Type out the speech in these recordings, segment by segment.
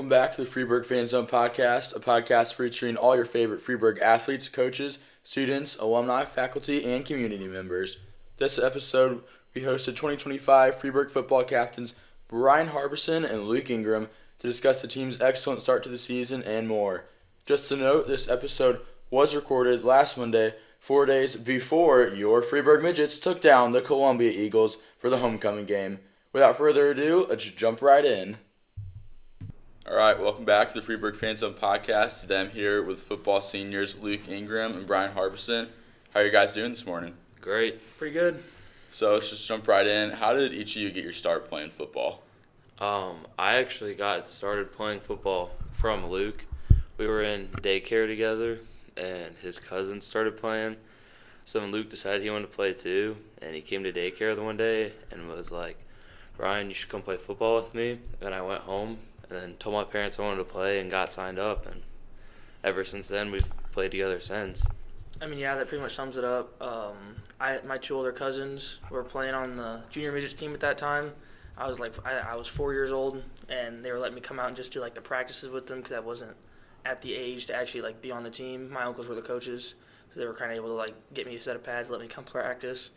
welcome back to the Freeburg Fan Zone podcast, a podcast featuring all your favorite Freeburg athletes, coaches, students, alumni, faculty, and community members. This episode, we hosted 2025 Freeburg football captains Bryon Harbison and Luke Ingram to discuss the team's excellent start to the season and more. Just to note, this episode was recorded last Monday, 4 days before your Freeburg Midgets took down the Columbia Eagles for the homecoming game. Without further ado, let's jump right in. All right, welcome back to the Freeburg Fan Zone podcast. Today I'm here with football seniors Luke Ingram and Bryon Harbison. How are you guys doing this morning? Great. Pretty good. So let's just jump right in. How did each of you get your start playing football? I actually got started playing football from Luke. We were in daycare together, and his cousins started playing. So when Luke decided he wanted to play too, and he came to daycare the one day and was like, "Bryon, you should come play football with me." And I went home and then told my parents I wanted to play and got signed up. And ever since then, we've played together since. I mean, yeah, that pretty much sums it up. My two older cousins were playing on the junior midgets team at that time. I was 4 years old, and they were letting me come out and just do like the practices with them because I wasn't at the age to actually like be on the team. My uncles were the coaches, so they were kind of able to like get me a set of pads, let me come practice.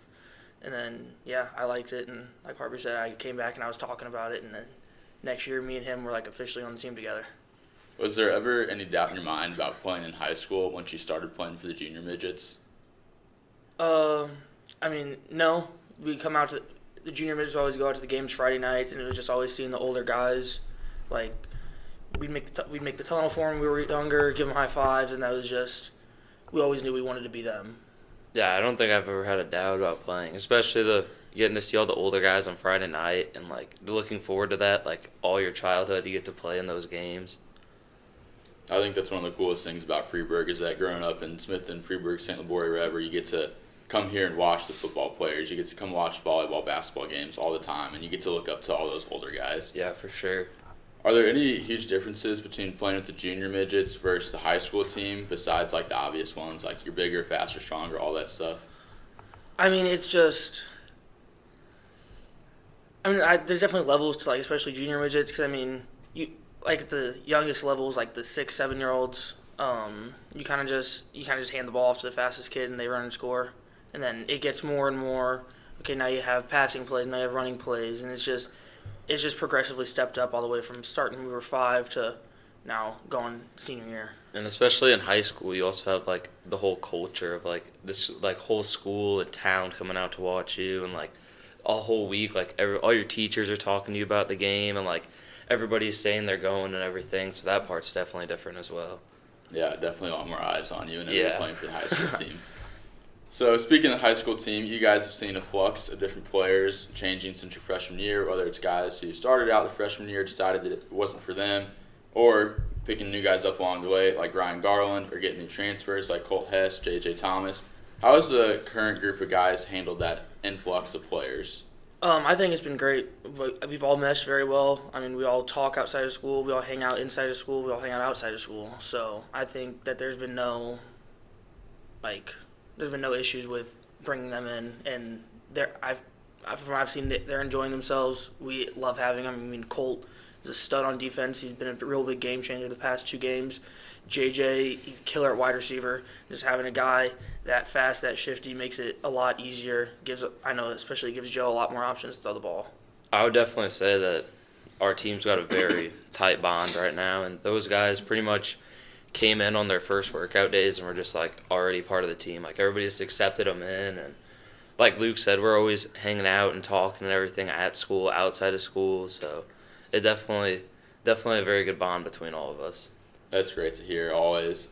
And then, yeah, I liked it, and like Harvey said, I came back and I was talking about it, and then next year me and him were like officially on the team together. Was there ever any doubt in your mind about playing in high school once you started playing for the junior midgets? I mean, no. We come out to the junior midgets always go out to the games Friday nights, and it was just always seeing the older guys. Like, we'd make the tunnel for them when we were younger, give them high fives, and that was just, we always knew we wanted to be them. Yeah, I don't think I've ever had a doubt about playing, especially getting to see all the older guys on Friday night and like looking forward to that, like all your childhood you get to play in those games. I think that's one of the coolest things about Freeburg is that growing up in Smithton, Freeburg, St. Libory, wherever, you get to come here and watch the football players. You get to come watch volleyball, basketball games all the time, and you get to look up to all those older guys. Yeah, for sure. Are there any huge differences between playing with the junior midgets versus the high school team besides like the obvious ones, like you're bigger, faster, stronger, all that stuff? I mean, it's just, there's definitely levels to like, especially junior midgets, because I mean, you like the youngest levels, like the 6-7-year-olds, you kind of just hand the ball off to the fastest kid and they run and score, and then it gets more and more. Okay, now you have passing plays, now you have running plays, and it's just progressively stepped up all the way from starting when we were 5 to now going senior year. And especially in high school, you also have like the whole culture of like this like whole school and town coming out to watch you, and like a whole week like all your teachers are talking to you about the game, and like everybody's saying they're going and everything. So that part's definitely different as well. Yeah, definitely a lot more eyes on you and Yeah. you're playing for the high school team. So speaking of the high school team, you guys have seen a flux of different players changing since your freshman year, whether it's guys who started out the freshman year, decided that it wasn't for them, or picking new guys up along the way like Ryan Garland, or getting new transfers like Colt Hess, J.J. Thomas. How has the current group of guys handled that influx of players? I think it's been great. We've all meshed very well. I mean, we all talk outside of school. We all hang out inside of school. We all hang out outside of school. So I think that there's been no issues with bringing them in. And from what I've seen, they're enjoying themselves. We love having them. I mean, Colt is a stud on defense. He's been a real big game changer the past 2 games. JJ, he's killer at wide receiver. Just having a guy that fast, that shifty, makes it a lot easier. Especially gives Joe a lot more options to throw the ball. I would definitely say that our team's got a very tight bond right now, and those guys pretty much came in on their first workout days and were just like already part of the team. Like everybody just accepted them in, and like Luke said, we're always hanging out and talking and everything at school, outside of school. So it definitely a very good bond between all of us. That's great to hear, always.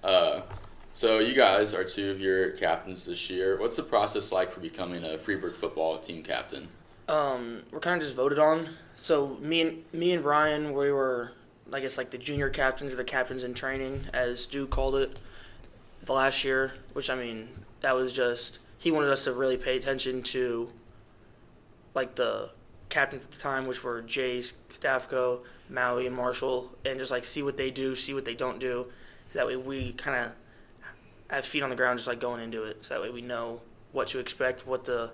So you guys are 2 of your captains this year. What's the process like for becoming a Freeburg football team captain? We're kind of just voted on. So me and Bryon, we were, I guess, like the junior captains or the captains in training, as Stu called it, the last year. Which, I mean, that was just, he wanted us to really pay attention to like the captains at the time, which were Jay, Staffco, Maui, and Marshall, and just like see what they do, see what they don't do. So that way we kind of have feet on the ground just like going into it. So that way we know what to expect, what the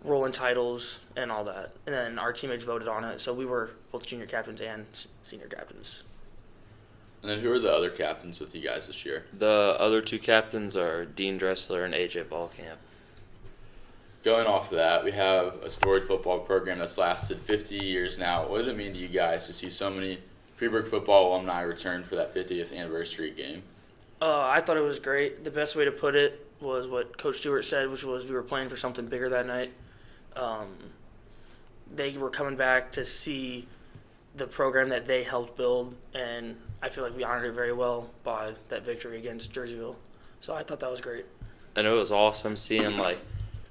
role and titles and all that. And then our teammates voted on it. So we were both junior captains and senior captains. And then who are the other captains with you guys this year? The other two captains are Dean Dressler and AJ Ballcamp. Going off of that, we have a storied football program that's lasted 50 years now. What does it mean to you guys to see so many Freeburg football alumni return for that 50th anniversary game? I thought it was great. The best way to put it was what Coach Stewart said, which was we were playing for something bigger that night. They were coming back to see the program that they helped build, and I feel like we honored it very well by that victory against Jerseyville. So I thought that was great. And it was awesome seeing,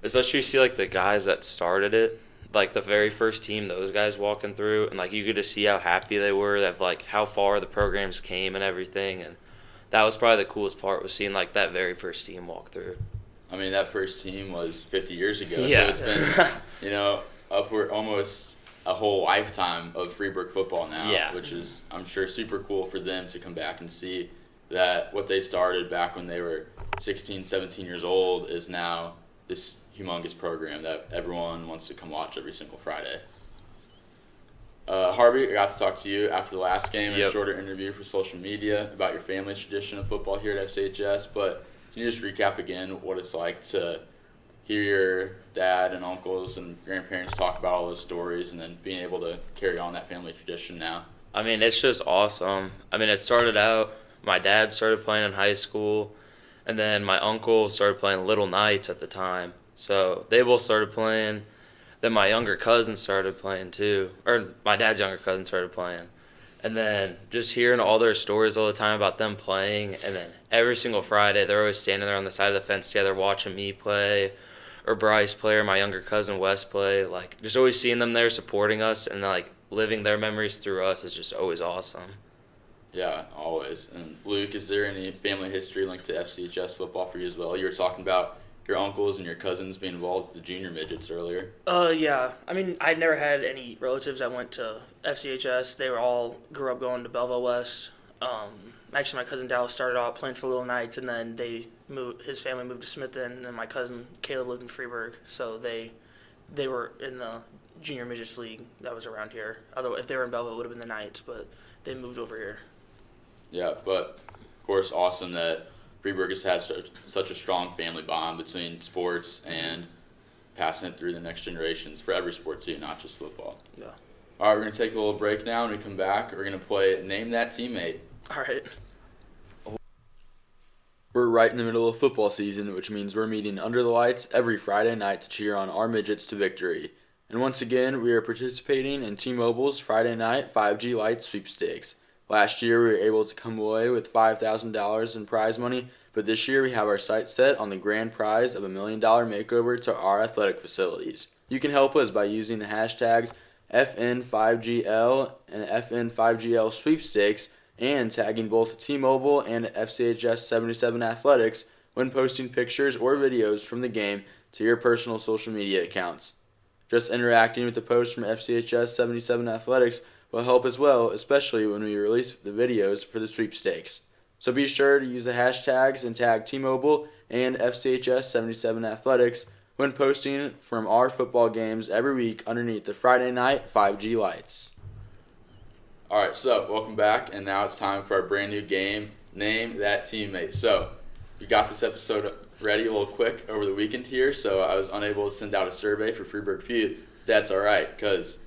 especially see, the guys that started it, the very first team, those guys walking through, and, you could just see how happy they were, that, how far the programs came and everything, and that was probably the coolest part was seeing, that very first team walk through. I mean, that first team was 50 years ago, Yeah. so it's been, upward almost a whole lifetime of Freeburg football now, Yeah. which is, I'm sure, super cool for them to come back and see that what they started back when they were 16, 17 years old is now this humongous program that everyone wants to come watch every single Friday. Harvey, I got to talk to you after the last game in a Yep. shorter interview for social media about your family's tradition of football here at FCHS, but can you just recap again what it's like to hear your dad and uncles and grandparents talk about all those stories and then being able to carry on that family tradition now? I mean, it's just awesome. I mean, it started out, my dad started playing in high school, and then my uncle started playing Little Knights at the time. So they both started playing. Then my younger cousin started playing too, or my dad's younger cousin started playing. And then just hearing all their stories all the time about them playing, and then every single Friday they're always standing there on the side of the fence together watching me play, or Bryce play, or my younger cousin Wes play. Just always seeing them there supporting us and living their memories through us is just always awesome. Yeah, always. And Luke, is there any family history linked to FCHS football for you as well? You were talking about your uncles and your cousins being involved with the junior midgets earlier. Yeah. I mean, I never had any relatives that went to FCHS. They were all grew up going to Belleville West. Actually, my cousin Dallas started out playing for Little Knights, and then his family moved to Smithton, and then my cousin Caleb lived in Freeburg. So they were in the junior midgets league that was around here. Otherwise, if they were in Belleville, it would have been the Knights, but they moved over here. Yeah, but of course, awesome that Freeburg has had such a strong family bond between sports and passing it through the next generations for every sport too, not just football. Yeah. All right, we're going to take a little break now. When we come back, we're going to play Name That Teammate. All right. We're right in the middle of football season, which means we're meeting under the lights every Friday night to cheer on our midgets to victory. And once again, we are participating in T-Mobile's Friday night 5G Lights sweepstakes. Last year, we were able to come away with $5,000 in prize money, but this year we have our sights set on the grand prize of $1 million makeover to our athletic facilities. You can help us by using the hashtags FN5GL and FN5GL sweepstakes and tagging both T-Mobile and FCHS 77 Athletics when posting pictures or videos from the game to your personal social media accounts. Just interacting with the post from FCHS 77 Athletics will help as well, especially when we release the videos for the sweepstakes. So be sure to use the hashtags and tag T-Mobile and FCHS 77 Athletics when posting from our football games every week underneath the Friday night 5G lights. All right, so welcome back, and now it's time for our brand new game, Name That Teammate. So we got this episode ready a little quick over the weekend here, so I was unable to send out a survey for Freeburg Feud. That's all right, because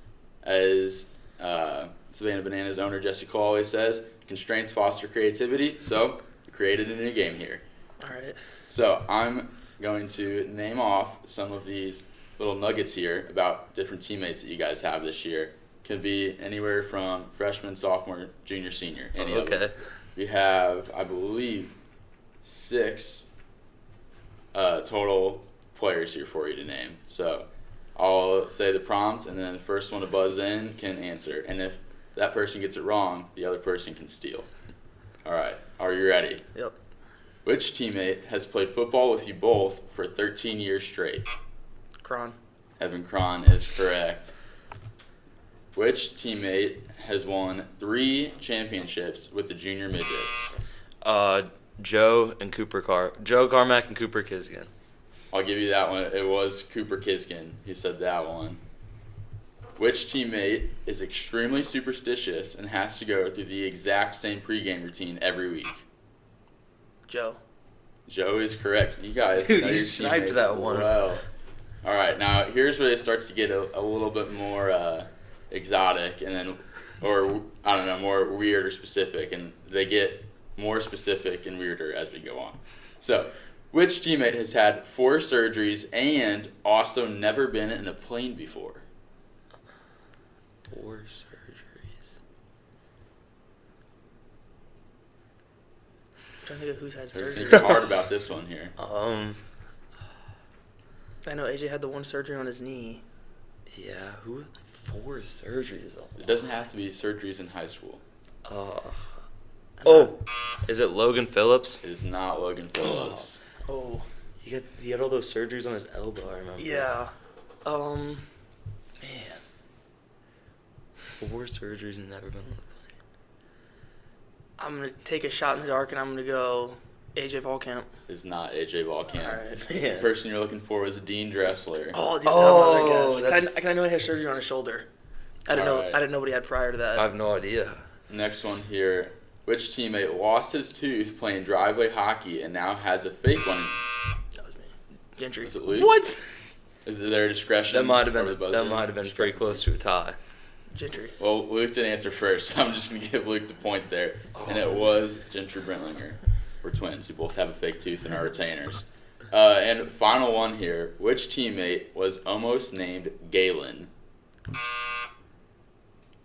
as Savannah Bananas owner Jesse Cole always says, constraints foster creativity, so we created a new game here. All right. So I'm going to name off some of these little nuggets here about different teammates that you guys have this year. Could be anywhere from freshman, sophomore, junior, senior, any of them. We have, I believe, 6 total players here for you to name. So I'll say the prompt, and then the first one to buzz in can answer. And if that person gets it wrong, the other person can steal. All right. Are you ready? Yep. Which teammate has played football with you both for 13 years straight? Cron. Evan Cron is correct. Which teammate has won 3 championships with the junior midgets? Joe Carmack and Cooper Kisgan. I'll give you that one. It was Cooper Kiskin. He said that one. Which teammate is extremely superstitious and has to go through the exact same pregame routine every week? Joe. Joe is correct. You guys Dude, know you your sniped teammates that one. well. All right, now here's where it starts to get a little bit more exotic, and then, or I don't know, more weird or specific, and they get more specific and weirder as we go on. So, which teammate has had 4 surgeries and also never been in a plane before? 4 surgeries. I'm trying to think of who's had They're surgery. thinking hard about this one here. I know AJ had the one surgery on his knee. Yeah, who? 4 surgeries. It doesn't have to be surgeries in high school. Is it Logan Phillips? It is not Logan Phillips. Oh. He had all those surgeries on his elbow, I remember. Yeah. Man. 4 surgeries and never been on a plane. I'm going to take a shot in the dark, and I'm going to go AJ Volkamp. It's not AJ Volkamp. All right. The person you're looking for was Dean Dressler. Oh, dude, Oh, I know he had surgery on his shoulder. I didn't know. Alright. I didn't know what he had prior to that. I have no idea. Next one here. Which teammate lost his tooth playing driveway hockey and now has a fake one? That was me. Gentry. Is it Luke? What? Is it their discretion? That might have over the been buzzer? pretty close to a tie. Gentry. Well, Luke didn't answer first, so I'm just going to give Luke the point there. And it was Gentry Brentlinger. We're twins. We both have a fake tooth in our retainers. And final one here. Which teammate was almost named Galen?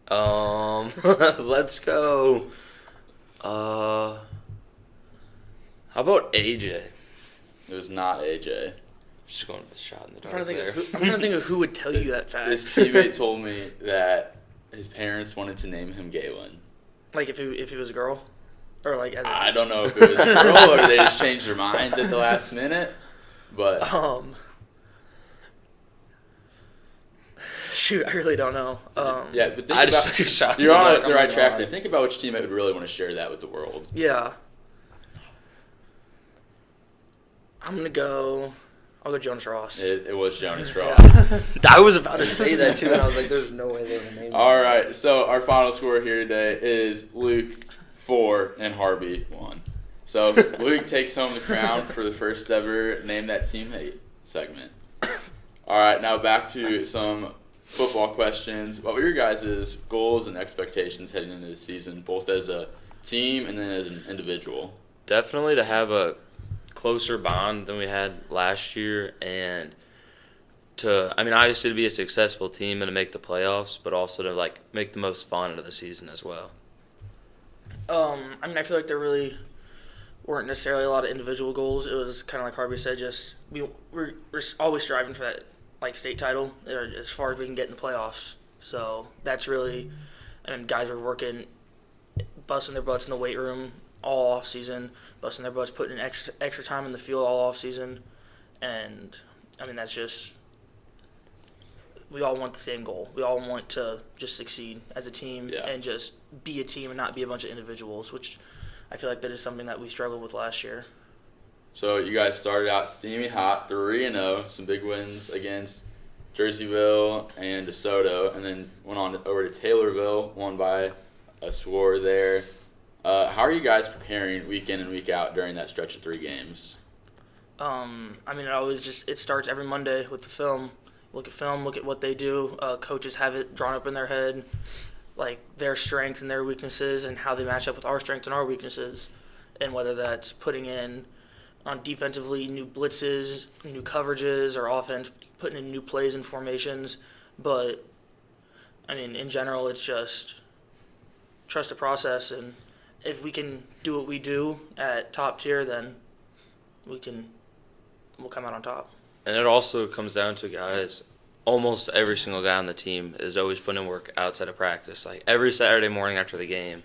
Let's go. How about AJ? It was not AJ. Just going with a shot in the I'm dark there. trying to think of who would tell you that fact. This teammate told me that his parents wanted to name him Galen. Like if he was a girl, or like as a, I don't know if it was a girl or they just changed their minds at the last minute, but shoot, I really don't know. yeah. But think I just about, took a shot. you're on I'm the right not track lying. there. Think about which teammate would really want to share that with the world. Yeah. I'm gonna go. I'll go Jonas Ross. It was Jonas Yeah. Ross. I was about to say that too, and I was like, "There's no way they would name All right, so our final score here today is Luke 4 and Harvey 1. So Luke takes home the crown for the first ever Name That Teammate segment. All right, now back to some football questions. What were your guys' goals and expectations heading into the season, both as a team and then as an individual? Definitely to have a closer bond than we had last year, and obviously to be a successful team and to make the playoffs, but also to make the most fun out of the season as well. I feel like there really weren't necessarily a lot of individual goals. It was kind of like Harvey said, just we're always striving for that state title as far as we can get in the playoffs. So that's really, guys were working, busting their butts in the weight room all off season, busting their butts, putting in extra time in the field all off season, and that's just, we all want the same goal. We all want to just succeed as a team and just be a team and not be a bunch of individuals, which I feel like that is something that we struggled with last year. So you guys started out steamy hot, 3-0, some big wins against Jerseyville and DeSoto, and then went on over to Taylorville, won by a score there. How are you guys preparing week in and week out during that stretch of 3 games? It starts every Monday with the film. Look at what they do. Coaches have it drawn up in their head, like their strengths and their weaknesses and how they match up with our strengths and our weaknesses, and whether that's putting in on defensively new blitzes, new coverages, or offense putting in new plays and formations. But in general, it's just trust the process, and if we can do what we do at top tier, then we'll come out on top. And it also comes down to guys, almost every single guy on the team is always putting in work outside of practice. Like every Saturday morning after the game,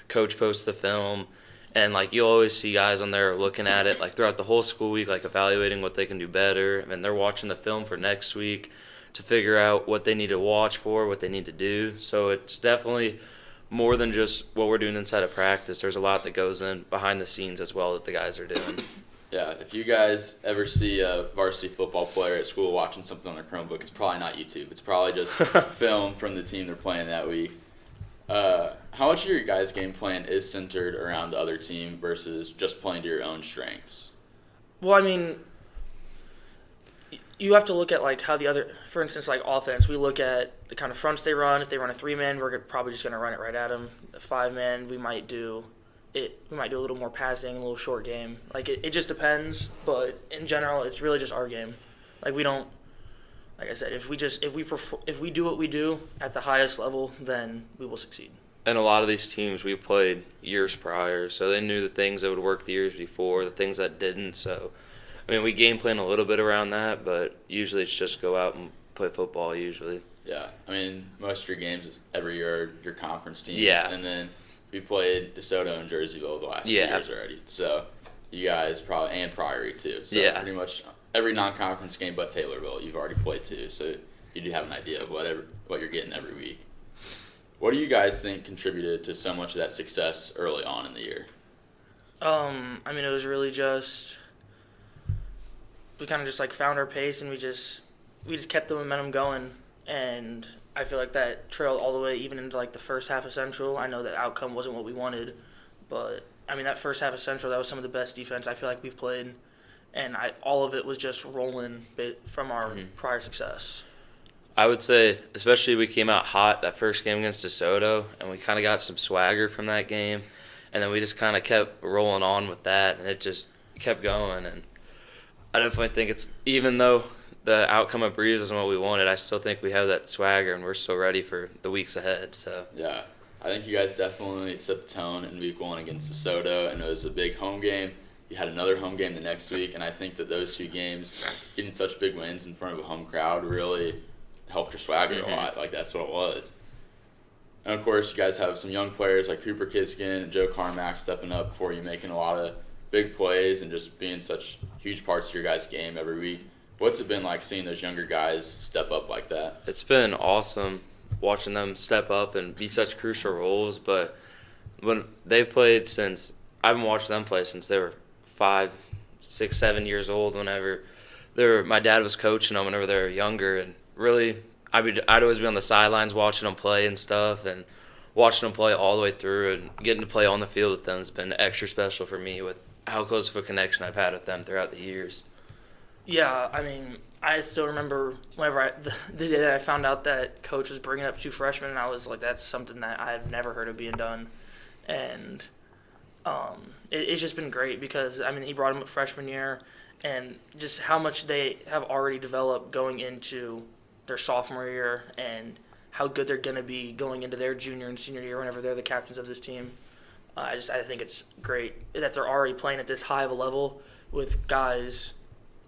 coach posts the film, and you'll always see guys on there looking at it throughout the whole school week, evaluating what they can do better, and they're watching the film for next week to figure out what they need to watch for, what they need to do. So it's definitely more than just what we're doing inside of practice. There's a lot that goes in behind the scenes as well that the guys are doing. Yeah, if you guys ever see a varsity football player at school watching something on their Chromebook, it's probably not YouTube. It's probably just film from the team they're playing that week. How much of your guys' game plan is centered around the other team versus just playing to your own strengths? Well, I mean, you have to look at like how the other, for instance, like offense. We look at the kind of fronts they run. If they run a 3-man, we're probably just going to run it right at them. The 5-man, we might do a little more passing, a little short game. Like it just depends. But in general, it's really just our game. Like we don't. Like I said, if we do what we do at the highest level, then we will succeed. And a lot of these teams we played years prior, so they knew the things that would work the years before, the things that didn't. So, I mean, we game plan a little bit around that, but usually it's just go out and play football usually. Yeah, I mean, most of your games every year are your conference teams. Yeah. And then we played DeSoto and Jerseyville the last 2 years already. So you guys probably, and Priory too. So pretty much every non-conference game but Taylorville you've already played too. So you do have an idea of what you're getting every week. What do you guys think contributed to so much of that success early on in the year? I mean, it was really just we kind of just like found our pace and we just kept the momentum going, and I feel like that trailed all the way even into like the first half of Central. I know the outcome wasn't what we wanted, but I mean that first half of Central, that was some of the best defense I feel like we've played, and all of it was just rolling from our prior success. I would say, especially we came out hot that first game against DeSoto, and we kind of got some swagger from that game, and then we just kind of kept rolling on with that, and it just kept going. And I definitely think it's, even though the outcome of Breeze wasn't what we wanted, I still think we have that swagger, and we're still ready for the weeks ahead. So yeah, I think you guys definitely set the tone in week 1 against DeSoto, and it was a big home game. You had another home game the next week, and I think that those 2 games, getting such big wins in front of a home crowd, really helped your swagger a lot. Like, that's what it was. And, of course, you guys have some young players like Cooper Kiskin and Joe Carmack stepping up before you, making a lot of big plays and just being such huge parts of your guys' game every week. What's it been like seeing those younger guys step up like that? It's been awesome watching them step up and be such crucial roles. But when they've played since – I've been watching them play since they were 5, 6, 7 years old, whenever my dad was coaching them whenever they were younger. And really, I'd always be on the sidelines watching them play and stuff, and watching them play all the way through, and getting to play on the field with them has been extra special for me with how close of a connection I've had with them throughout the years. Yeah, I mean, I still remember whenever the day that I found out that coach was bringing up 2 freshmen, and I was like, that's something that I've never heard of being done. And it's just been great because, I mean, he brought them up freshman year, and just how much they have already developed going into their sophomore year, and how good they're going to be going into their junior and senior year whenever they're the captains of this team. I think it's great that they're already playing at this high of a level with guys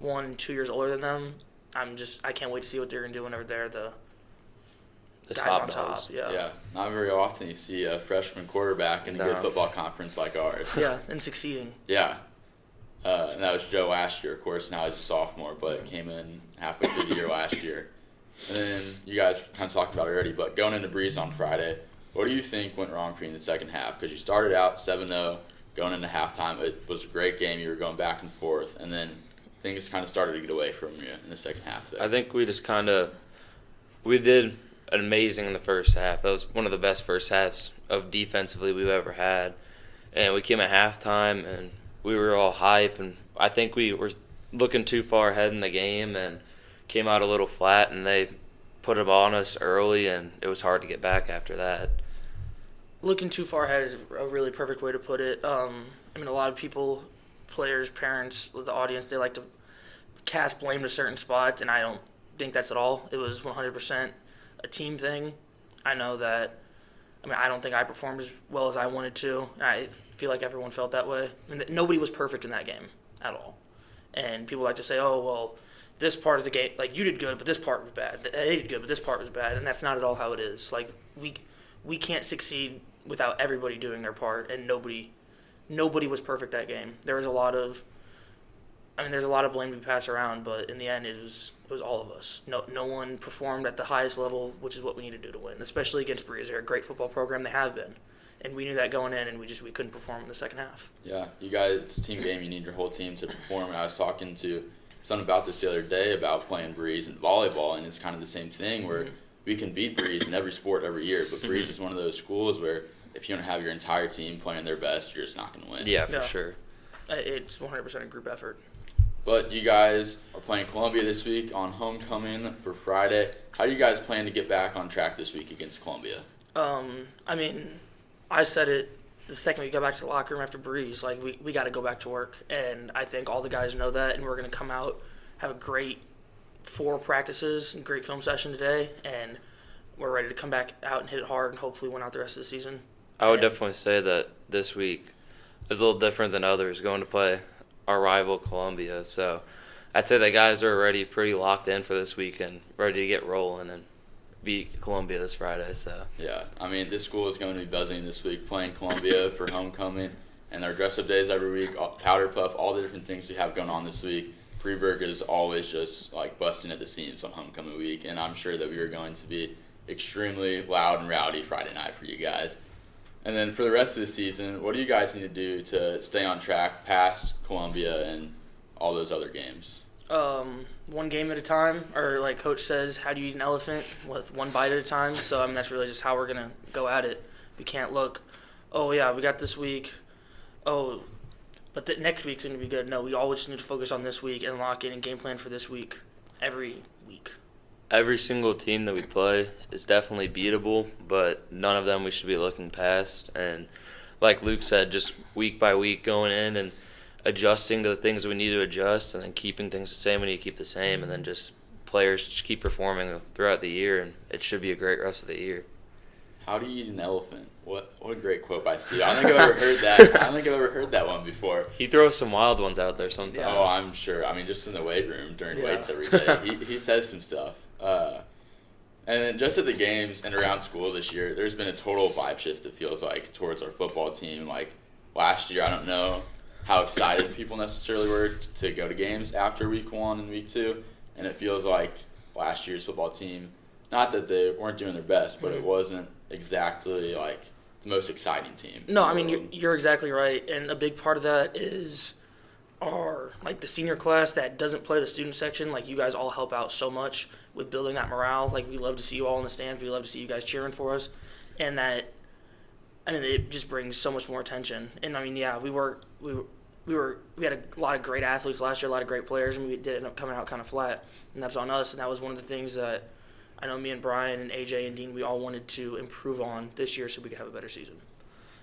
1 and 2 years older than them. I can't wait to see what they're going to do whenever they're the guys top on top. dogs. Yeah, not very often you see a freshman quarterback in a good football conference like ours. Yeah, and succeeding. Yeah. And that was Joe last year, of course. Now he's a sophomore, but came in halfway through the year last year. And then you guys kind of talked about it already, but going into Breeze on Friday, what do you think went wrong for you in the second half? Because you started out 7-0, going into halftime. It was a great game. You were going back and forth, and then things kind of started to get away from you in the second half there. I think we just we did amazing in the first half. That was one of the best first halves of defensively we've ever had. And we came at halftime, and we were all hype, and I think we were looking too far ahead in the game and came out a little flat, and they put it on us early, and it was hard to get back after that. Looking too far ahead is a really perfect way to put it. I mean, a lot of people, players, parents, the audience, they like to cast blame to certain spots, and I don't think that's at all. It was 100% a team thing. I know that, I don't think I performed as well as I wanted to. I feel like everyone felt that way. I mean, nobody was perfect in that game at all. And people like to say, oh, well, this part of the game, like, you did good, but this part was bad. They did good, but this part was bad. And that's not at all how it is. Like, we can't succeed without everybody doing their part, and nobody was perfect that game. There's a lot of blame to be passed around, but in the end, it was all of us. No one performed at the highest level, which is what we need to do to win, especially against Breeze. They're a great football program. They have been. And we knew that going in, and we couldn't perform in the second half. Yeah, you guys, it's a team game. You need your whole team to perform. I was talking to someone about this the other day about playing Breeze and volleyball, and it's kind of the same thing where we can beat Breeze in every sport every year, but Breeze is one of those schools where if you don't have your entire team playing their best, you're just not going to win. Yeah, for sure. It's 100% a group effort. But you guys are playing Columbia this week on homecoming for Friday. How do you guys plan to get back on track this week against Columbia? I said it the second we got back to the locker room after Breeze. Like, we got to go back to work. And I think all the guys know that, and we're going to come out, have a great 4 practices and great film session today, and we're ready to come back out and hit it hard and hopefully win out the rest of the season. I would definitely say that this week is a little different than others going to play our rival Columbia. So I'd say the guys are already pretty locked in for this week and ready to get rolling and beat Columbia this Friday. So yeah, I mean, this school is going to be buzzing this week, playing Columbia for homecoming, and their dress-up days every week, powder puff, all the different things we have going on this week. Freeburg is always just like busting at the seams on homecoming week, and I'm sure that we are going to be extremely loud and rowdy Friday night for you guys. And then for the rest of the season, what do you guys need to do to stay on track past Columbia and all those other games? One game at a time, or like Coach says, how do you eat an elephant? With one bite at a time. So, that's really just how we're going to go at it. We can't look, oh, yeah, we got this week. Oh, but the next week's going to be good. No, we always just need to focus on this week and lock in and game plan for this week, every week. every single team that we play is definitely beatable, but none of them we should be looking past. And like Luke said, just week by week going in and adjusting to the things that we need to adjust, and then keeping things the same when you keep the same, and then just players just keep performing throughout the year, and it should be a great rest of the year. How do you eat an elephant? What a great quote by Steve. I don't think I've ever heard that. I don't think I've ever heard that one before. He throws some wild ones out there sometimes. Oh, I'm sure. I mean, just in the weight room during weights every day, he says some stuff. And then just at the games and around school this year, there's been a total vibe shift, it feels like, towards our football team. Like last year, I don't know how excited people necessarily were to go to games after week 1 and week 2, and it feels like last year's football team, not that they weren't doing their best, but it wasn't exactly like the most exciting team. No, I mean, you're exactly right, and a big part of that is our, like, the senior class that doesn't play the student section. Like, you guys all help out so much with building that morale. Like, we love to see you all in the stands. We love to see you guys cheering for us, and that, I mean, it just brings so much more attention. And I mean, yeah, we had a lot of great athletes last year, a lot of great players, and we did end up coming out kind of flat, and that's on us. And that was one of the things that I know me and Bryon and AJ and Dean, we all wanted to improve on this year so we could have a better season.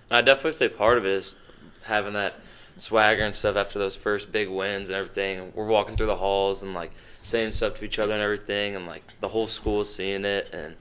And I definitely say part of it is having that swagger and stuff after those first big wins and everything. We're walking through the halls and like saying stuff to each other and everything, and like the whole school is seeing it, and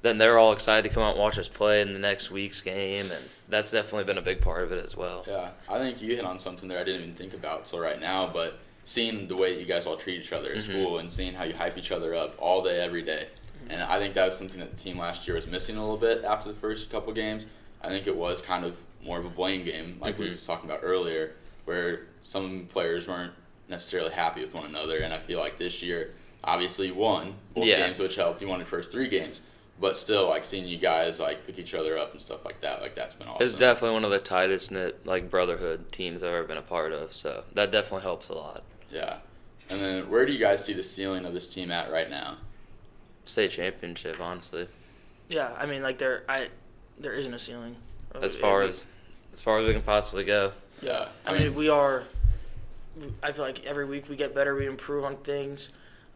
then they're all excited to come out and watch us play in the next week's game, and that's definitely been a big part of it as well. Yeah, I think you hit on something that I didn't even think about till right now, but seeing the way you guys all treat each other at school and seeing how you hype each other up all day, every day. And I think that was something that the team last year was missing a little bit after the first couple games. I think it was kind of more of a blame game, like we were talking about earlier, where some players weren't necessarily happy with one another. And I feel like this year, obviously you won both games, which helped. You won the first 3 games. But still, like, seeing you guys, like, pick each other up and stuff like that, like, that's been awesome. It's definitely one of the tightest-knit, like, brotherhood teams I've ever been a part of, so that definitely helps a lot. Yeah. And then where do you guys see the ceiling of this team at right now? State championship, honestly. Yeah, I mean, like, there isn't a ceiling. As far as we can possibly go. Yeah. I mean, I feel like every week we get better, we improve on things.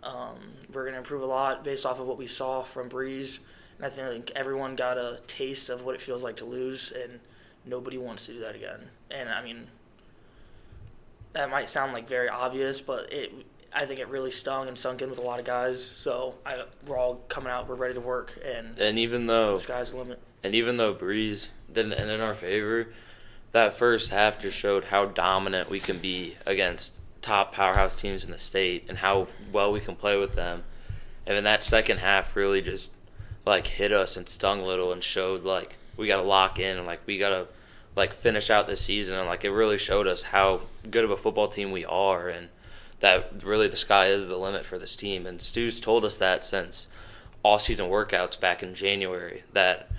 We're going to improve a lot based off of what we saw from Breeze. And I think everyone got a taste of what it feels like to lose, and nobody wants to do that again. And, I mean, that might sound like very obvious, but I think it really stung and sunk in with a lot of guys. So we're all coming out, we're ready to work, and even though the sky's the limit. And even though Breeze didn't end in our favor, that first half just showed how dominant we can be against top powerhouse teams in the state and how well we can play with them. And then that second half really just like hit us and stung a little and showed like we got to lock in and like we got to like finish out this season, and like it really showed us how good of a football team we are, and that really the sky is the limit for this team. And Stu's told us that since all season workouts back in January, that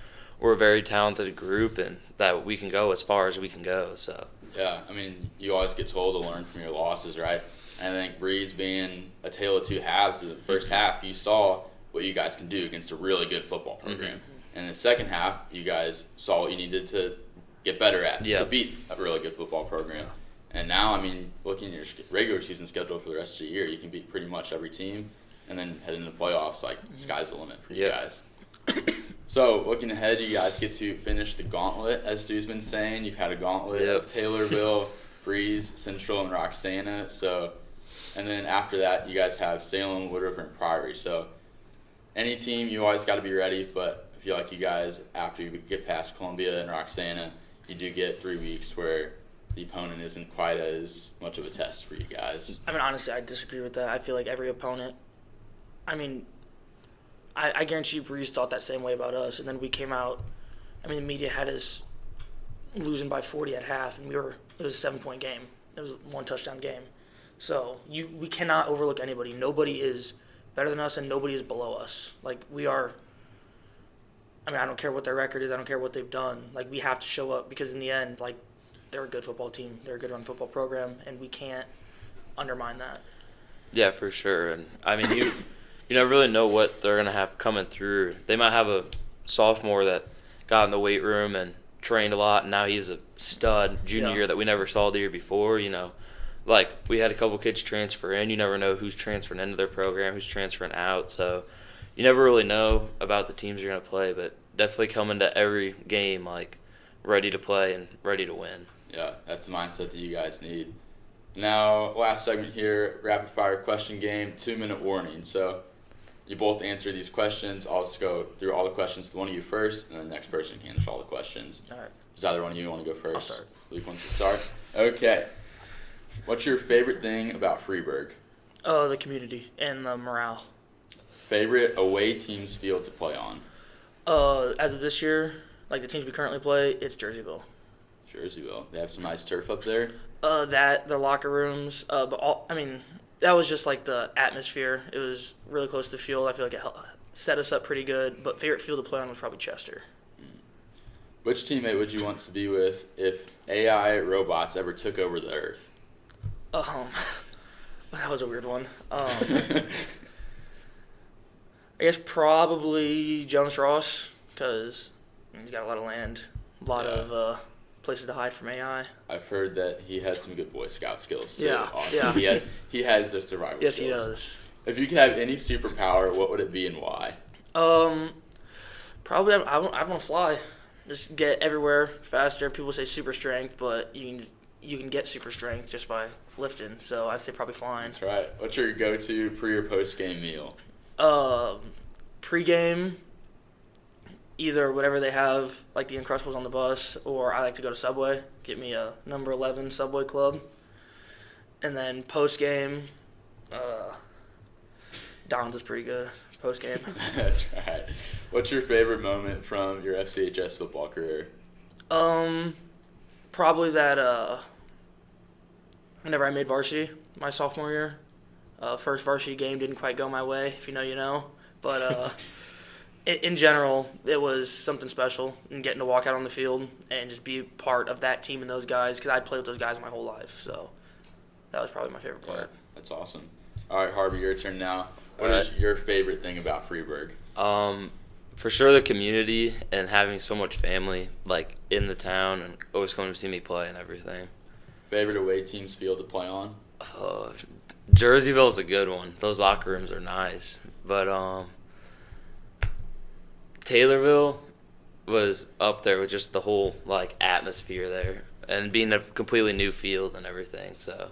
we're a very talented group and that we can go as far as we can go. So Yeah, I mean, you always get told to learn from your losses, right? And I think Breeze being a tale of two halves, in the first half, you saw what you guys can do against a really good football program. And in the second half, you guys saw what you needed to get better at to beat a really good football program. And now, I mean, looking at your regular season schedule for the rest of the year, you can beat pretty much every team. And then head into the playoffs, like, sky's the limit for you guys. So, looking ahead, you guys get to finish the gauntlet, as Stu's been saying. You've had a gauntlet of Taylorville, Breeze, Central, and Roxana. So, and then after that, you guys have Salem, Wood River, and Priory. So, any team, you always got to be ready. But I feel like you guys, after you get past Columbia and Roxana, you do get 3 weeks where the opponent isn't quite as much of a test for you guys. I mean, honestly, I disagree with that. I feel like every opponent, I mean, I guarantee you Breeze thought that same way about us. And then we came out, I mean, the media had us losing by 40 at half, and it was a 7-point game. It was a 1-touchdown game. So we cannot overlook anybody. Nobody is better than us, and nobody is below us. Like, we are, I mean, I don't care what their record is. I don't care what they've done. Like, we have to show up because in the end, like, they're a good football team. They're a good run football program, and we can't undermine that. Yeah, for sure. And, I mean, you never really know what they're going to have coming through. They might have a sophomore that got in the weight room and trained a lot, and now he's a stud junior year that we never saw the year before, you know. Like, we had a couple kids transfer in. You never know who's transferring into their program, who's transferring out. So you never really know about the teams you're going to play, but definitely come into every game, like, ready to play and ready to win. Yeah, that's the mindset that you guys need. Now, last segment here, rapid-fire question game, 2-minute warning. So you both answer these questions. I'll just go through all the questions to one of you first, and the next person can answer all the questions. All right. Does either one of you want to go first? I'll start. Luke wants to start. Okay. What's your favorite thing about Freeburg? The community and the morale. Favorite away team's field to play on? As of this year, like the teams we currently play, it's Jerseyville. Jerseyville. They have some nice turf up there. Their locker rooms, that was just like the atmosphere. It was really close to the field. I feel like it set us up pretty good. But favorite field to play on was probably Chester. Which teammate would you want to be with if AI robots ever took over the earth? That was a weird one. I guess probably Jonas Ross, because he's got a lot of land, a lot of places to hide from AI. I've heard that he has some good Boy Scout skills too. Yeah, Awesome. yeah. He has the survival skills. Yes, he does. If you could have any superpower, what would it be and why? Probably I want to fly. Just get everywhere faster. People say super strength, but you can get super strength just by lifting. So I'd say probably flying. That's right. What's your go-to pre or post-game meal? Pre-game, either whatever they have, like the Uncrustables on the bus, or I like to go to Subway, get me a number 11 Subway Club. And then post-game, Don's is pretty good post-game. That's right. What's your favorite moment from your FCHS football career? Probably that whenever I made varsity my sophomore year. First varsity game didn't quite go my way, if you know, you know. But in general, it was something special, and getting to walk out on the field and just be part of that team and those guys, because I'd played with those guys my whole life. So that was probably my favorite part. Yeah, that's awesome. All right, Harvey, your turn now. What is your favorite thing about Freeburg? For sure the community and having so much family, like, in the town and always coming to see me play and everything. Favorite away team's field to play on? Jerseyville's a good one. Those locker rooms are nice. But Taylorville was up there with just the whole, like, atmosphere there and being a completely new field and everything, so.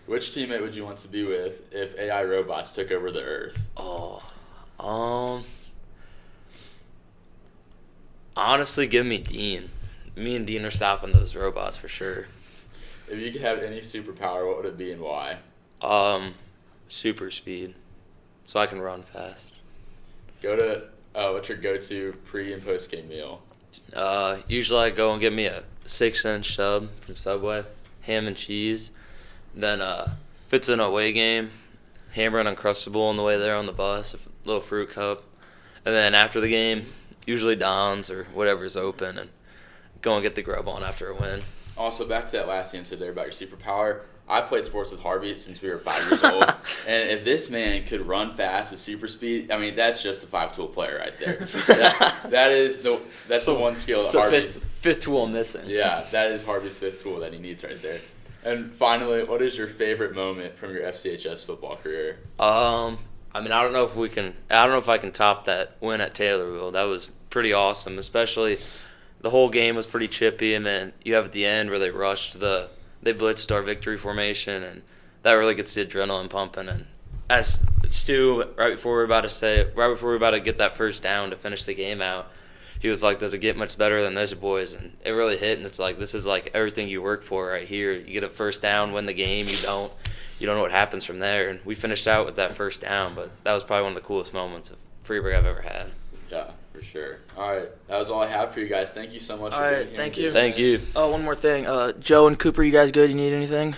Which teammate would you want to be with if AI robots took over the earth? Honestly, give me Dean. Me and Dean are stopping those robots for sure. If you could have any superpower, what would it be and why? Super speed, so I can run fast. What's your go-to pre- and post-game meal? Usually I go and get me a 6-inch sub from Subway, ham and cheese. Then if it's an away game, hamburger and Uncrustable on the way there on the bus, a little fruit cup. And then after the game, usually Don's or whatever's open, and go and get the grub on after a win. Also, back to that last answer there about your superpower. I played sports with Harbison since we were 5 years old, and if this man could run fast with super speed, I mean, that's just a 5-tool player right there. That's the one skill that Harbison. Fifth tool missing. Yeah, that is Harvey's fifth tool that he needs right there. And finally, what is your favorite moment from your FCHS football career? I mean, I don't know if I can top that win at Taylorville. That was pretty awesome, especially the whole game was pretty chippy, and then you have at the end where they blitzed our victory formation, and that really gets the adrenaline pumping. And as Stu, right before we were about to get that first down to finish the game out, he was like, "Does it get much better than this, boys?" And it really hit, and it's like, this is like everything you work for right here. You get a first down, win the game. You don't know what happens from there. And we finished out with that first down, but that was probably one of the coolest moments of Freeburg I've ever had. Yeah, for sure. All right, that was all I have for you guys. Thank you so much for being here. Thank you. Thank you. Oh, one more thing. Joe and Cooper, you guys good? You need anything?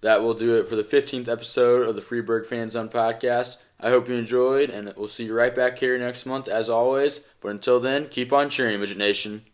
That will do it for the 15th episode of the Freeburg Fan Zone podcast. I hope you enjoyed, and we'll see you right back here next month as always. But until then, keep on cheering, Midget Nation.